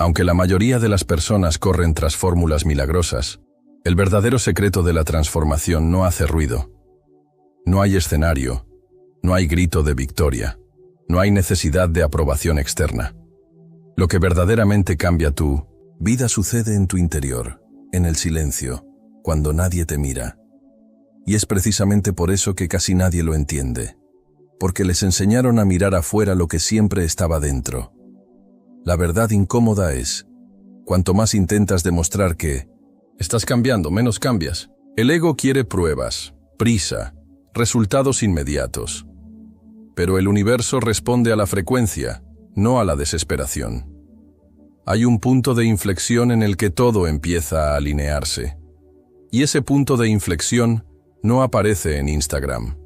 Aunque la mayoría de las personas corren tras fórmulas milagrosas, el verdadero secreto de la transformación no hace ruido. No hay escenario, no hay grito de victoria, no hay necesidad de aprobación externa. Lo que verdaderamente cambia tu vida sucede en tu interior, en el silencio, cuando nadie te mira. Y es precisamente por eso que casi nadie lo entiende, porque les enseñaron a mirar afuera lo que siempre estaba dentro. La verdad incómoda es, cuanto más intentas demostrar que estás cambiando, menos cambias. El ego quiere pruebas, prisa, resultados inmediatos. Pero el universo responde a la frecuencia, no a la desesperación. Hay un punto de inflexión en el que todo empieza a alinearse. Y ese punto de inflexión no aparece en Instagram.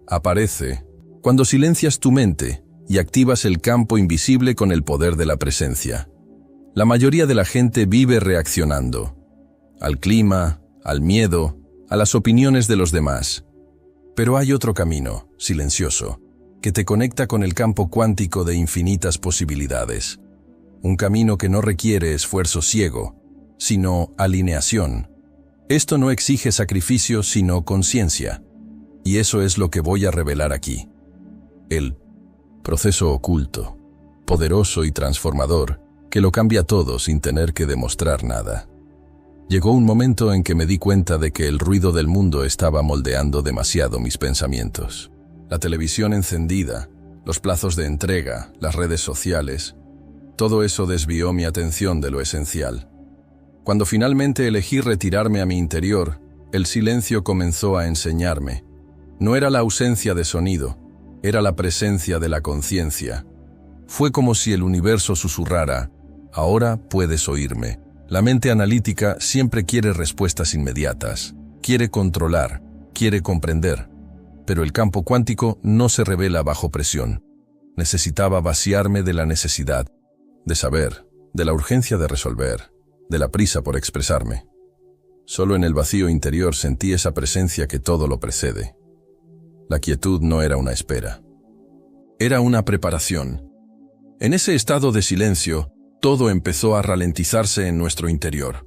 Aparece cuando silencias tu mente y activas el campo invisible con el poder de la presencia. La mayoría de la gente vive reaccionando al clima, al miedo, a las opiniones de los demás. Pero hay otro camino, silencioso, que te conecta con el campo cuántico de infinitas posibilidades. Un camino que no requiere esfuerzo ciego, sino alineación. Esto no exige sacrificio, sino conciencia. Y eso es lo que voy a revelar aquí. El proceso oculto, poderoso y transformador, que lo cambia todo sin tener que demostrar nada. Llegó un momento en que me di cuenta de que el ruido del mundo estaba moldeando demasiado mis pensamientos. La televisión encendida, los plazos de entrega, las redes sociales, todo eso desvió mi atención de lo esencial. Cuando finalmente elegí retirarme a mi interior, el silencio comenzó a enseñarme. No era la ausencia de sonido, era la presencia de la conciencia. Fue como si el universo susurrara, ahora puedes oírme. La mente analítica siempre quiere respuestas inmediatas, quiere controlar, quiere comprender. Pero el campo cuántico no se revela bajo presión. Necesitaba vaciarme de la necesidad, de saber, de la urgencia de resolver, de la prisa por expresarme. Solo en el vacío interior sentí esa presencia que todo lo precede. La quietud no era una espera. Era una preparación. En ese estado de silencio, todo empezó a ralentizarse en nuestro interior.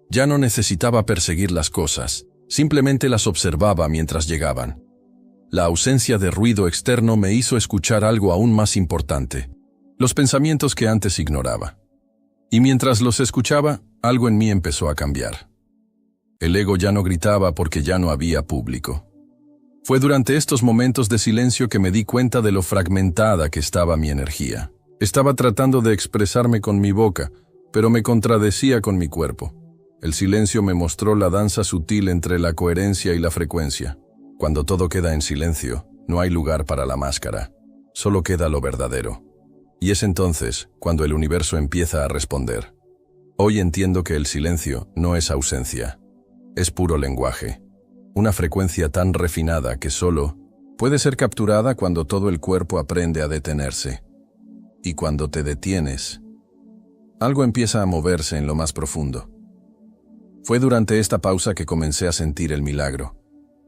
Ya no necesitaba perseguir las cosas, simplemente las observaba mientras llegaban. La ausencia de ruido externo me hizo escuchar algo aún más importante, los pensamientos que antes ignoraba. Y mientras los escuchaba, algo en mí empezó a cambiar. El ego ya no gritaba porque ya no había público. Fue durante estos momentos de silencio que me di cuenta de lo fragmentada que estaba mi energía. Estaba tratando de expresarme con mi boca, pero me contradecía con mi cuerpo. El silencio me mostró la danza sutil entre la coherencia y la frecuencia. Cuando todo queda en silencio, no hay lugar para la máscara. Solo queda lo verdadero. Y es entonces cuando el universo empieza a responder. Hoy entiendo que el silencio no es ausencia. Es puro lenguaje. Una frecuencia tan refinada que solo puede ser capturada cuando todo el cuerpo aprende a detenerse. Y cuando te detienes, algo empieza a moverse en lo más profundo. Fue durante esta pausa que comencé a sentir el milagro,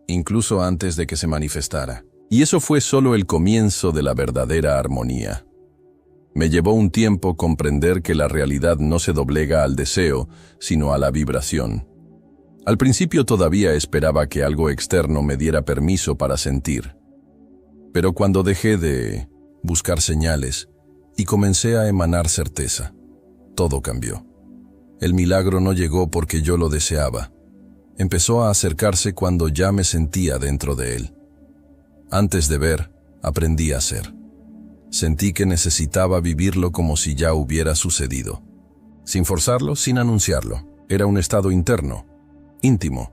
incluso antes de que se manifestara. Y eso fue solo el comienzo de la verdadera armonía. Me llevó un tiempo comprender que la realidad no se doblega al deseo, sino a la vibración. Al principio todavía esperaba que algo externo me diera permiso para sentir. Pero cuando dejé de buscar señales y comencé a emanar certeza, todo cambió. El milagro no llegó porque yo lo deseaba. Empezó a acercarse cuando ya me sentía dentro de él. Antes de ver, aprendí a ser. Sentí que necesitaba vivirlo como si ya hubiera sucedido. Sin forzarlo, sin anunciarlo. Era un estado interno, íntimo,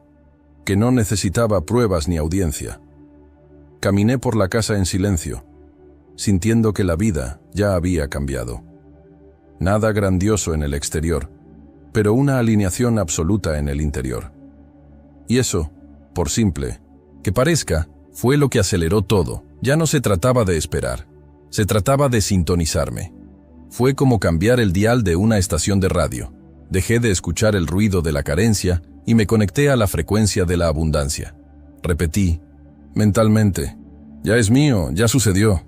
que no necesitaba pruebas ni audiencia. Caminé por la casa en silencio, sintiendo que la vida ya había cambiado. Nada grandioso en el exterior, pero una alineación absoluta en el interior. Y eso, por simple que parezca, fue lo que aceleró todo. Ya no se trataba de esperar, se trataba de sintonizarme. Fue como cambiar el dial de una estación de radio. Dejé de escuchar el ruido de la carencia y me conecté a la frecuencia de la abundancia. Repetí, mentalmente, ya es mío, ya sucedió.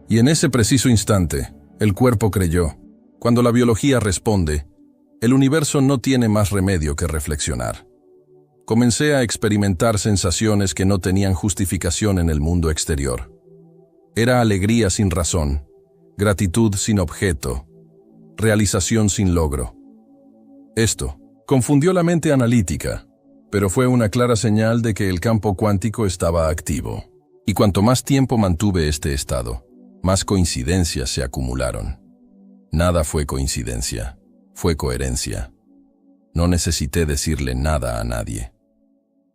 Y en ese preciso instante, el cuerpo creyó. Cuando la biología responde, el universo no tiene más remedio que reflexionar. Comencé a experimentar sensaciones que no tenían justificación en el mundo exterior. Era alegría sin razón, gratitud sin objeto, realización sin logro. Esto confundió la mente analítica, pero fue una clara señal de que el campo cuántico estaba activo. Y cuanto más tiempo mantuve este estado, más coincidencias se acumularon. Nada fue coincidencia, fue coherencia. No necesité decirle nada a nadie.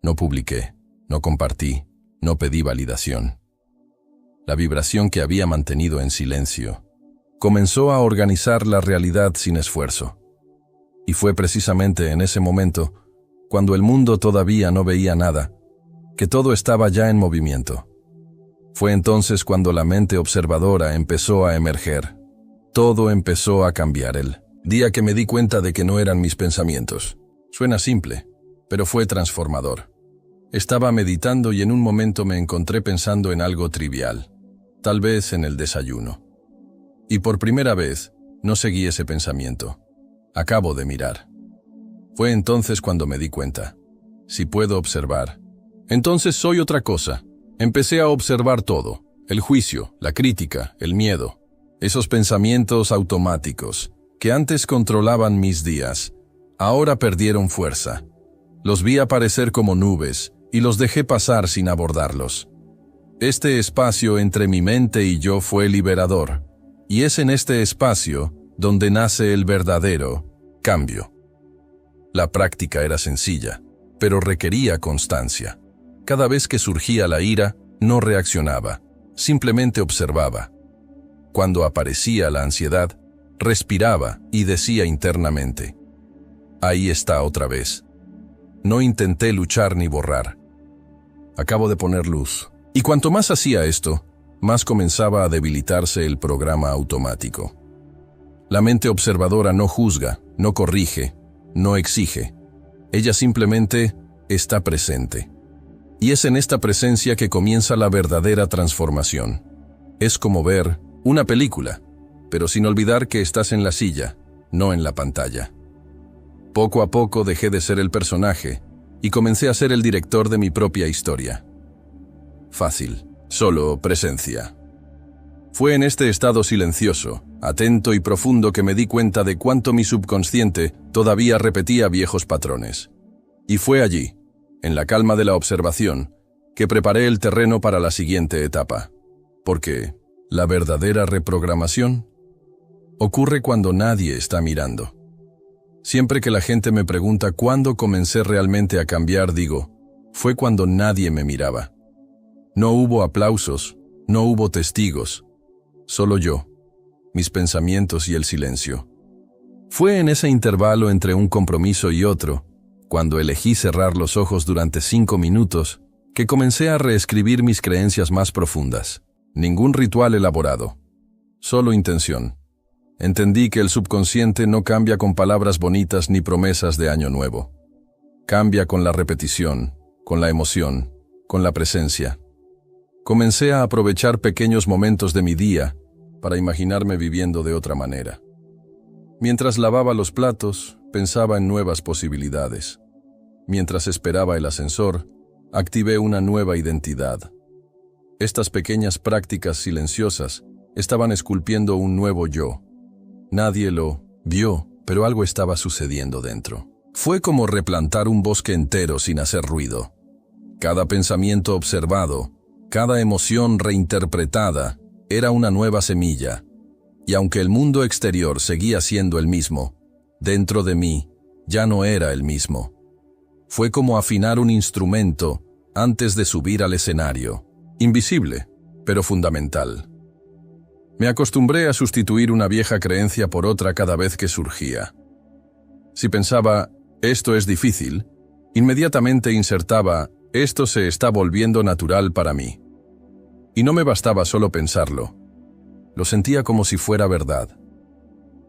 No publiqué, no compartí, no pedí validación. La vibración que había mantenido en silencio comenzó a organizar la realidad sin esfuerzo. Y fue precisamente en ese momento, cuando el mundo todavía no veía nada, que todo estaba ya en movimiento. Fue entonces cuando la mente observadora empezó a emerger. Todo empezó a cambiar el día que me di cuenta de que no eran mis pensamientos. Suena simple, pero fue transformador. Estaba meditando y en un momento me encontré pensando en algo trivial, tal vez en el desayuno. Y por primera vez, no seguí ese pensamiento. Acabo de mirar. Fue entonces cuando me di cuenta. Si puedo observar, entonces soy otra cosa. Empecé a observar todo, el juicio, la crítica, el miedo, esos pensamientos automáticos que antes controlaban mis días, ahora perdieron fuerza. Los vi aparecer como nubes y los dejé pasar sin abordarlos. Este espacio entre mi mente y yo fue liberador, y es en este espacio donde nace el verdadero cambio. La práctica era sencilla, pero requería constancia. Cada vez que surgía la ira, no reaccionaba, simplemente observaba. Cuando aparecía la ansiedad, respiraba y decía internamente: ahí está otra vez. No intenté luchar ni borrar. Acabo de poner luz. Y cuanto más hacía esto, más comenzaba a debilitarse el programa automático. La mente observadora no juzga, no corrige, no exige. Ella simplemente está presente. Y es en esta presencia que comienza la verdadera transformación. Es como ver una película, pero sin olvidar que estás en la silla, no en la pantalla. Poco a poco dejé de ser el personaje y comencé a ser el director de mi propia historia. Fácil, solo presencia. Fue en este estado silencioso, atento y profundo que me di cuenta de cuánto mi subconsciente todavía repetía viejos patrones. Y fue allí, en la calma de la observación, que preparé el terreno para la siguiente etapa. Porque la verdadera reprogramación ocurre cuando nadie está mirando. Siempre que la gente me pregunta cuándo comencé realmente a cambiar, digo, fue cuando nadie me miraba. No hubo aplausos, no hubo testigos, solo yo, mis pensamientos y el silencio. Fue en ese intervalo entre un compromiso y otro, cuando elegí cerrar los ojos durante 5 minutos, que comencé a reescribir mis creencias más profundas. Ningún ritual elaborado, solo intención. Entendí que el subconsciente no cambia con palabras bonitas ni promesas de año nuevo. Cambia con la repetición, con la emoción, con la presencia. Comencé a aprovechar pequeños momentos de mi día para imaginarme viviendo de otra manera. Mientras lavaba los platos, pensaba en nuevas posibilidades. Mientras esperaba el ascensor, activé una nueva identidad. Estas pequeñas prácticas silenciosas estaban esculpiendo un nuevo yo. Nadie lo vio, pero algo estaba sucediendo dentro. Fue como replantar un bosque entero sin hacer ruido. Cada pensamiento observado, cada emoción reinterpretada, era una nueva semilla. Y aunque el mundo exterior seguía siendo el mismo, dentro de mí ya no era el mismo. Fue como afinar un instrumento antes de subir al escenario. Invisible, pero fundamental. Me acostumbré a sustituir una vieja creencia por otra cada vez que surgía. Si pensaba, esto es difícil, inmediatamente insertaba, esto se está volviendo natural para mí. Y no me bastaba solo pensarlo. Lo sentía como si fuera verdad.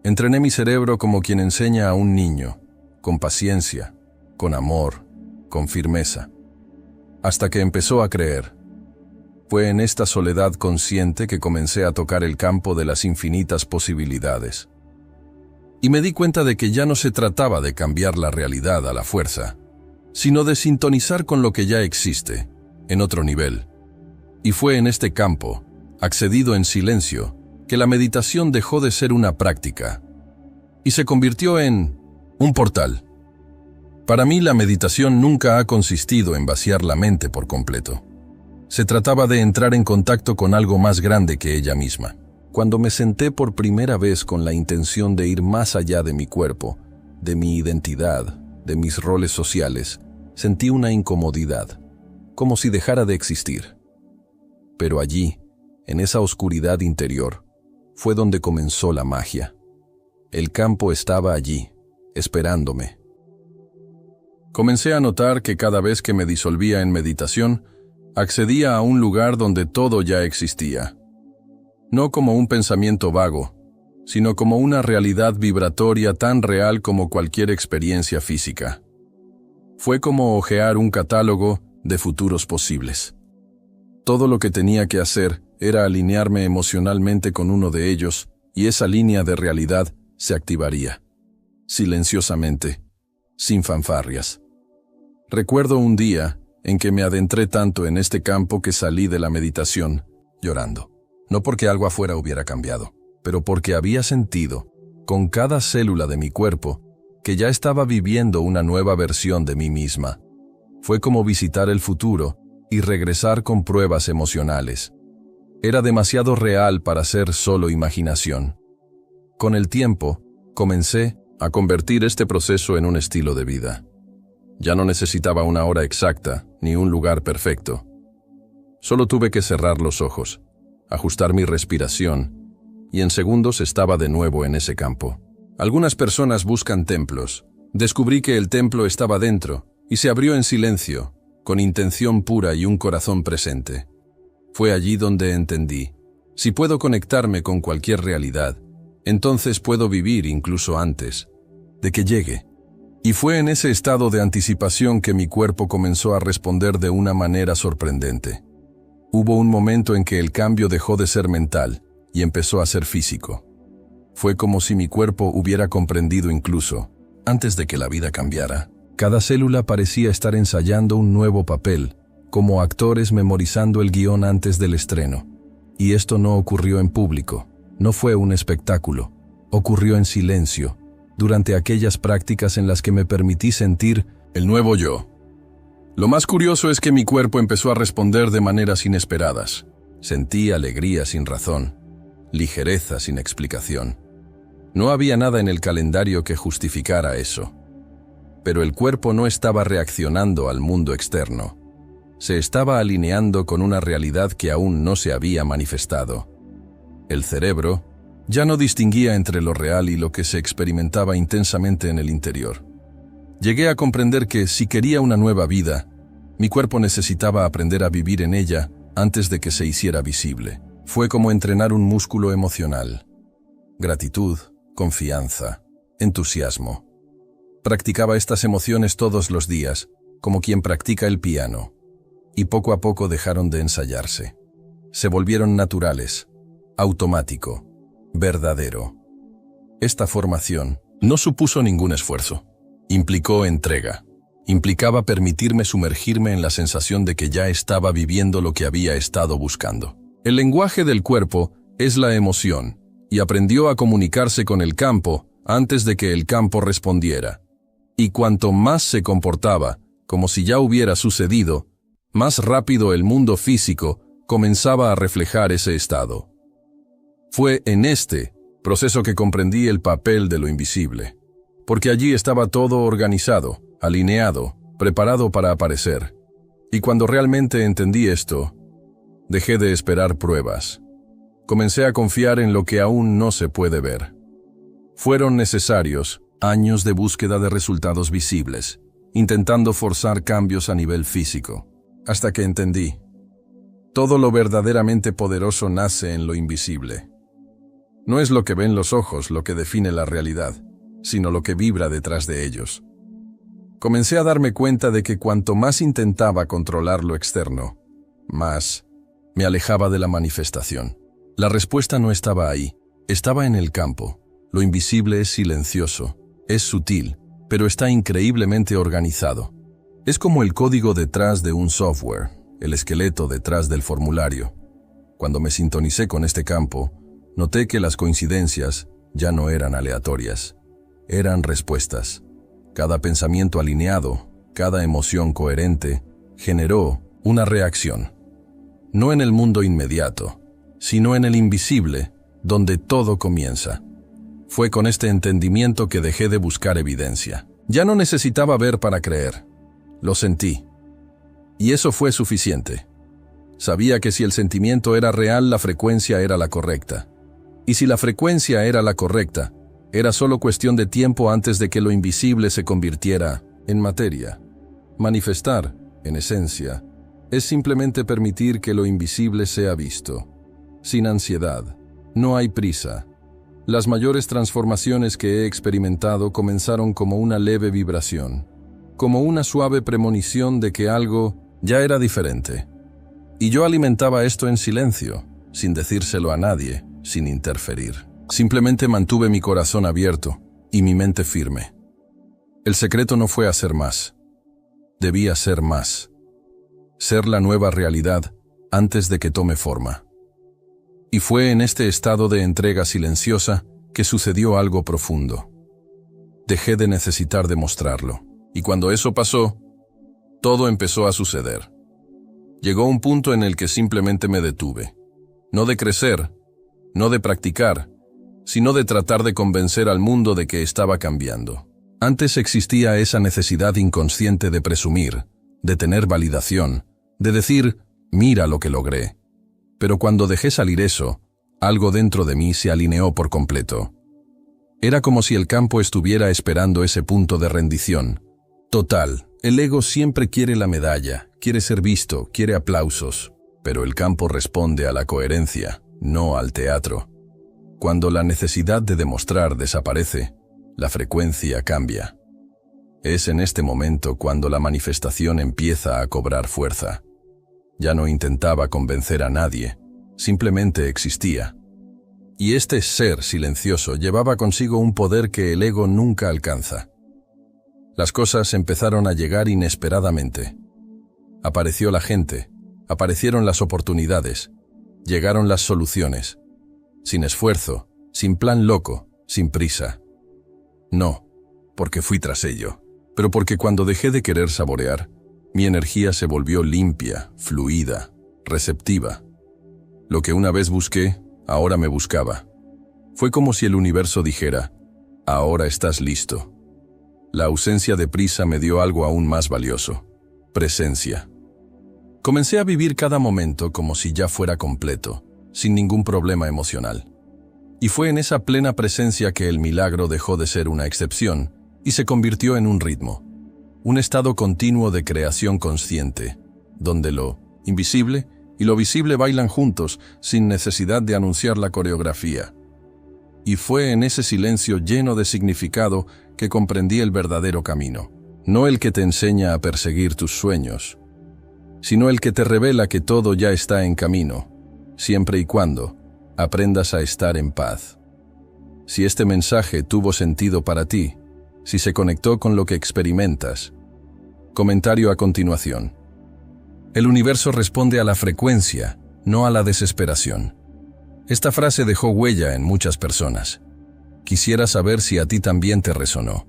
Entrené mi cerebro como quien enseña a un niño, con paciencia, con amor, con firmeza. Hasta que empezó a creer. Fue en esta soledad consciente que comencé a tocar el campo de las infinitas posibilidades. Y me di cuenta de que ya no se trataba de cambiar la realidad a la fuerza, sino de sintonizar con lo que ya existe, en otro nivel. Y fue en este campo, accedido en silencio, que la meditación dejó de ser una práctica y se convirtió en un portal. Para mí la meditación nunca ha consistido en vaciar la mente por completo. Se trataba de entrar en contacto con algo más grande que ella misma. Cuando me senté por primera vez con la intención de ir más allá de mi cuerpo, de mi identidad, de mis roles sociales, sentí una incomodidad, como si dejara de existir. Pero allí, en esa oscuridad interior, fue donde comenzó la magia. El campo estaba allí, esperándome. Comencé a notar que cada vez que me disolvía en meditación, accedía a un lugar donde todo ya existía. No como un pensamiento vago, sino como una realidad vibratoria tan real como cualquier experiencia física. Fue como hojear un catálogo de futuros posibles. Todo lo que tenía que hacer era alinearme emocionalmente con uno de ellos, y esa línea de realidad se activaría, silenciosamente, sin fanfarrias. Recuerdo un día en que me adentré tanto en este campo que salí de la meditación llorando. No porque algo afuera hubiera cambiado, pero porque había sentido, con cada célula de mi cuerpo, que ya estaba viviendo una nueva versión de mí misma. Fue como visitar el futuro y regresar con pruebas emocionales. Era demasiado real para ser solo imaginación. Con el tiempo, comencé a convertir este proceso en un estilo de vida. Ya no necesitaba una hora exacta, ni un lugar perfecto. Solo tuve que cerrar los ojos, ajustar mi respiración, y en segundos estaba de nuevo en ese campo. Algunas personas buscan templos. Descubrí que el templo estaba dentro, y se abrió en silencio, con intención pura y un corazón presente. Fue allí donde entendí: si puedo conectarme con cualquier realidad, entonces puedo vivir incluso antes de que llegue. Y fue en ese estado de anticipación que mi cuerpo comenzó a responder de una manera sorprendente. Hubo un momento en que el cambio dejó de ser mental y empezó a ser físico. Fue como si mi cuerpo hubiera comprendido incluso, antes de que la vida cambiara. Cada célula parecía estar ensayando un nuevo papel, como actores memorizando el guión antes del estreno. Y esto no ocurrió en público, no fue un espectáculo, ocurrió en silencio, durante aquellas prácticas en las que me permití sentir el nuevo yo. Lo más curioso es que mi cuerpo empezó a responder de maneras inesperadas. Sentí alegría sin razón, ligereza sin explicación. No había nada en el calendario que justificara eso. Pero el cuerpo no estaba reaccionando al mundo externo. Se estaba alineando con una realidad que aún no se había manifestado. El cerebro ya no distinguía entre lo real y lo que se experimentaba intensamente en el interior. Llegué a comprender que, si quería una nueva vida, mi cuerpo necesitaba aprender a vivir en ella antes de que se hiciera visible. Fue como entrenar un músculo emocional. Gratitud, confianza, entusiasmo. Practicaba estas emociones todos los días, como quien practica el piano, y poco a poco dejaron de ensayarse. Se volvieron naturales, automático, verdadero. Esta formación no supuso ningún esfuerzo. Implicó entrega. Implicaba permitirme sumergirme en la sensación de que ya estaba viviendo lo que había estado buscando. El lenguaje del cuerpo es la emoción, y aprendió a comunicarse con el campo antes de que el campo respondiera. Y cuanto más se comportaba, como si ya hubiera sucedido, más rápido el mundo físico comenzaba a reflejar ese estado. Fue en este proceso que comprendí el papel de lo invisible, porque allí estaba todo organizado, alineado, preparado para aparecer. Y cuando realmente entendí esto, dejé de esperar pruebas. Comencé a confiar en lo que aún no se puede ver. Fueron necesarios años de búsqueda de resultados visibles, intentando forzar cambios a nivel físico, hasta que entendí: todo lo verdaderamente poderoso nace en lo invisible. No es lo que ven los ojos lo que define la realidad, sino lo que vibra detrás de ellos. Comencé a darme cuenta de que cuanto más intentaba controlar lo externo, más me alejaba de la manifestación. La respuesta no estaba ahí, estaba en el campo. Lo invisible es silencioso, es sutil, pero está increíblemente organizado. Es como el código detrás de un software, el esqueleto detrás del formulario. Cuando me sintonicé con este campo, noté que las coincidencias ya no eran aleatorias, eran respuestas. Cada pensamiento alineado, cada emoción coherente, generó una reacción. No en el mundo inmediato, sino en el invisible, donde todo comienza. Fue con este entendimiento que dejé de buscar evidencia. Ya no necesitaba ver para creer. Lo sentí. Y eso fue suficiente. Sabía que si el sentimiento era real, la frecuencia era la correcta. Y si la frecuencia era la correcta, era solo cuestión de tiempo antes de que lo invisible se convirtiera en materia. Manifestar, en esencia, es simplemente permitir que lo invisible sea visto. Sin ansiedad. No hay prisa. Las mayores transformaciones que he experimentado comenzaron como una leve vibración, como una suave premonición de que algo ya era diferente. Y yo alimentaba esto en silencio, sin decírselo a nadie, sin interferir. Simplemente mantuve mi corazón abierto y mi mente firme. El secreto no fue hacer más. Debía ser más. Ser la nueva realidad antes de que tome forma. Y fue en este estado de entrega silenciosa que sucedió algo profundo. Dejé de necesitar demostrarlo. Y cuando eso pasó, todo empezó a suceder. Llegó un punto en el que simplemente me detuve. No de crecer, no de practicar, sino de tratar de convencer al mundo de que estaba cambiando. Antes existía esa necesidad inconsciente de presumir, de tener validación, de decir, mira lo que logré. Pero cuando dejé salir eso, algo dentro de mí se alineó por completo. Era como si el campo estuviera esperando ese punto de rendición. Total, el ego siempre quiere la medalla, quiere ser visto, quiere aplausos, pero el campo responde a la coherencia, no al teatro. Cuando la necesidad de demostrar desaparece, la frecuencia cambia. Es en este momento cuando la manifestación empieza a cobrar fuerza. Ya no intentaba convencer a nadie, simplemente existía. Y este ser silencioso llevaba consigo un poder que el ego nunca alcanza. Las cosas empezaron a llegar inesperadamente. Apareció la gente, aparecieron las oportunidades, llegaron las soluciones. Sin esfuerzo, sin plan loco, sin prisa. No, porque fui tras ello, pero porque cuando dejé de querer saborear, mi energía se volvió limpia, fluida, receptiva. Lo que una vez busqué, ahora me buscaba. Fue como si el universo dijera, ahora estás listo. La ausencia de prisa me dio algo aún más valioso, presencia. Comencé a vivir cada momento como si ya fuera completo, sin ningún problema emocional. Y fue en esa plena presencia que el milagro dejó de ser una excepción y se convirtió en un ritmo, un estado continuo de creación consciente, donde lo invisible y lo visible bailan juntos sin necesidad de anunciar la coreografía. Y fue en ese silencio lleno de significado que comprendí el verdadero camino, no el que te enseña a perseguir tus sueños, sino el que te revela que todo ya está en camino, siempre y cuando aprendas a estar en paz. Si este mensaje tuvo sentido para ti, si se conectó con lo que experimentas. Comentario a continuación. El universo responde a la frecuencia, no a la desesperación. Esta frase dejó huella en muchas personas. Quisiera saber si a ti también te resonó.